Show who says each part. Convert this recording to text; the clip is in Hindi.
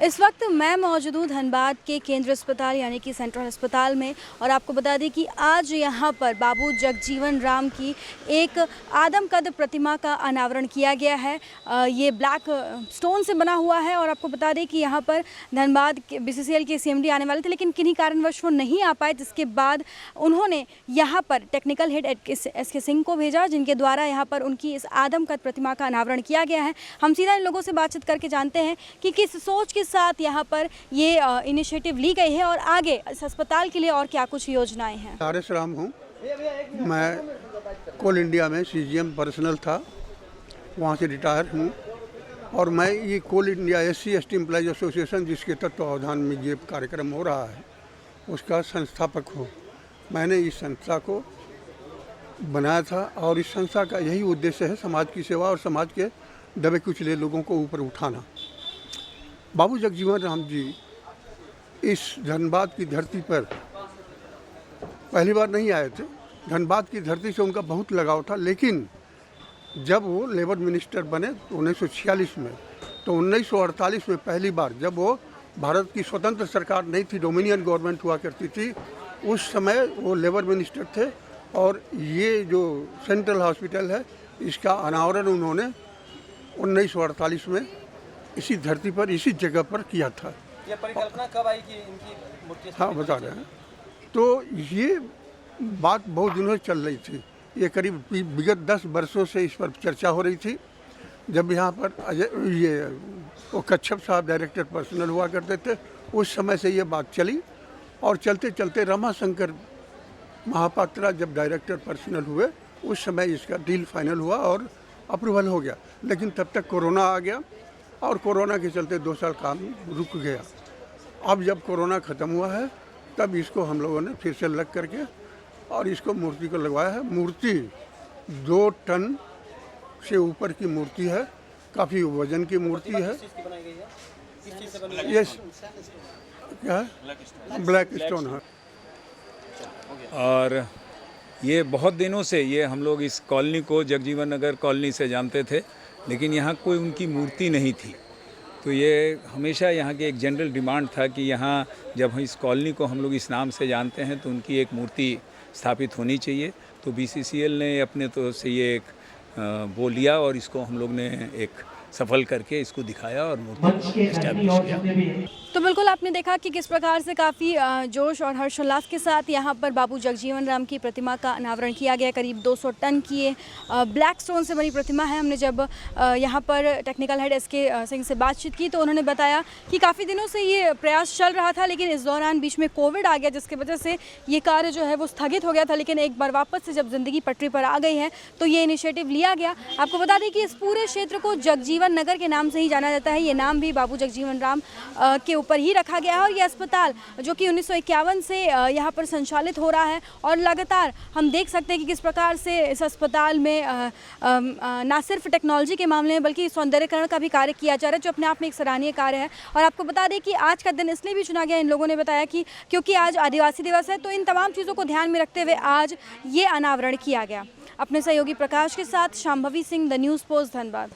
Speaker 1: इस वक्त मैं मौजूद हूँ धनबाद के केंद्र अस्पताल यानी कि सेंट्रल अस्पताल में, और आपको बता दें कि आज यहाँ पर बाबू जगजीवन राम की एक आदमकद प्रतिमा का अनावरण किया गया है। ये ब्लैक स्टोन से बना हुआ है और आपको बता दें कि यहाँ पर धनबाद के BCCL के CMD आने वाले थे, लेकिन किन्हीं कारणवश वो नहीं आ पाए, जिसके बाद उन्होंने यहाँ पर टेक्निकल हेड SK सिंह को भेजा, जिनके द्वारा यहाँ पर उनकी इस आदमकद प्रतिमा का अनावरण किया गया है। हम सीधा इन लोगों से बातचीत करके जानते हैं कि किस सोच के साथ यहाँ पर ये इनिशिएटिव ली गई है और आगे इस अस्पताल के लिए और क्या कुछ योजनाएं हैं।
Speaker 2: RS राम हूँ, मैं कोल इंडिया में CGM पर्सनल था, वहाँ से रिटायर हूँ और मैं ये कोल इंडिया SC/ST एम्प्लॉइज एसोसिएशन जिसके तत्वावधान में ये कार्यक्रम हो रहा है उसका संस्थापक हूँ। मैंने इस संस्था को बनाया था और इस संस्था का यही उद्देश्य है समाज की सेवा और समाज के दबे कुचले लोगों को ऊपर उठाना। बाबू जगजीवन राम जी इस धनबाद की धरती पर पहली बार नहीं आए थे। धनबाद की धरती से उनका बहुत लगाव था, लेकिन जब वो लेबर मिनिस्टर बने 1946 में, तो 1948 में पहली बार जब वो भारत की स्वतंत्र सरकार नहीं थी, डोमिनियन गवर्नमेंट हुआ करती थी, उस समय वो लेबर मिनिस्टर थे और ये जो सेंट्रल हॉस्पिटल है इसका अनावरण उन्होंने 1948 में इसी धरती पर इसी जगह पर किया था।
Speaker 3: ये परिकल्पना कब आई कि इनकी मूर्ति?
Speaker 2: हाँ, बता रहे हैं। तो ये बात बहुत दिनों से चल रही थी, ये करीब विगत 10 वर्षों से इस पर चर्चा हो रही थी। जब यहाँ पर ये वो कच्छप साहब डायरेक्टर पर्सनल हुआ करते थे, उस समय से ये बात चली और चलते चलते रमाशंकर महापात्रा जब डायरेक्टर पर्सनल हुए उस समय इसका डील फाइनल हुआ और अप्रूवल हो गया। लेकिन तब तक कोरोना आ गया और कोरोना के चलते 2 साल काम रुक गया। अब जब कोरोना ख़त्म हुआ है तब इसको हम लोगों ने फिर से लग करके और इसको मूर्ति को लगवाया है। मूर्ति 2 टन से ऊपर की मूर्ति है, काफ़ी वजन की मूर्ति है। यस, क्या है? ब्लैक स्टोन है।
Speaker 4: और ये बहुत दिनों से ये हम लोग इस कॉलोनी को जगजीवन नगर कॉलोनी से जानते थे, लेकिन यहाँ कोई उनकी मूर्ति नहीं थी। तो ये हमेशा यहाँ की एक जनरल डिमांड था कि यहाँ जब इस कॉलोनी को हम लोग इस नाम से जानते हैं तो उनकी एक मूर्ति स्थापित होनी चाहिए। तो BCCL ने अपने तो से ये एक वो लिया और इसको हम लोग ने एक सफल करके इसको दिखाया और मूर्ति एस्टैब्लिश किया।
Speaker 1: तो बिल्कुल आपने देखा कि किस प्रकार से काफ़ी जोश और हर्षोल्लास के साथ यहाँ पर बाबू जगजीवन राम की प्रतिमा का अनावरण किया गया। करीब 200 टन की ये ब्लैक स्टोन से बनी प्रतिमा है। हमने जब यहाँ पर टेक्निकल हेड SK सिंह से बातचीत की तो उन्होंने बताया कि काफ़ी दिनों से ये प्रयास चल रहा था, लेकिन इस दौरान बीच में कोविड आ गया, जिसकी वजह से ये कार्य जो है वो स्थगित हो गया था। लेकिन एक बार वापस से जब ज़िंदगी पटरी पर आ गई है तो ये इनिशिएटिव लिया गया। आपको बता दें कि इस पूरे क्षेत्र को जगजीवन नगर के नाम से ही जाना जाता है। ये नाम भी बाबू जगजीवन राम के ऊपर ही रखा गया है और ये अस्पताल जो कि 1951 से यहाँ पर संचालित हो रहा है और लगातार हम देख सकते हैं कि किस प्रकार से इस अस्पताल में ना सिर्फ टेक्नोलॉजी के मामले में बल्कि सौंदर्यीकरण का भी कार्य किया जा रहा है, जो अपने आप में एक सराहनीय कार्य है। और आपको बता दें कि आज का दिन इसलिए भी चुना गया, इन लोगों ने बताया कि क्योंकि आज आदिवासी दिवस है, तो इन तमाम चीज़ों को ध्यान में रखते हुए आज ये अनावरण किया गया। अपने सहयोगी प्रकाश के साथ Shambhavi Singh, the news post, Dhanbad.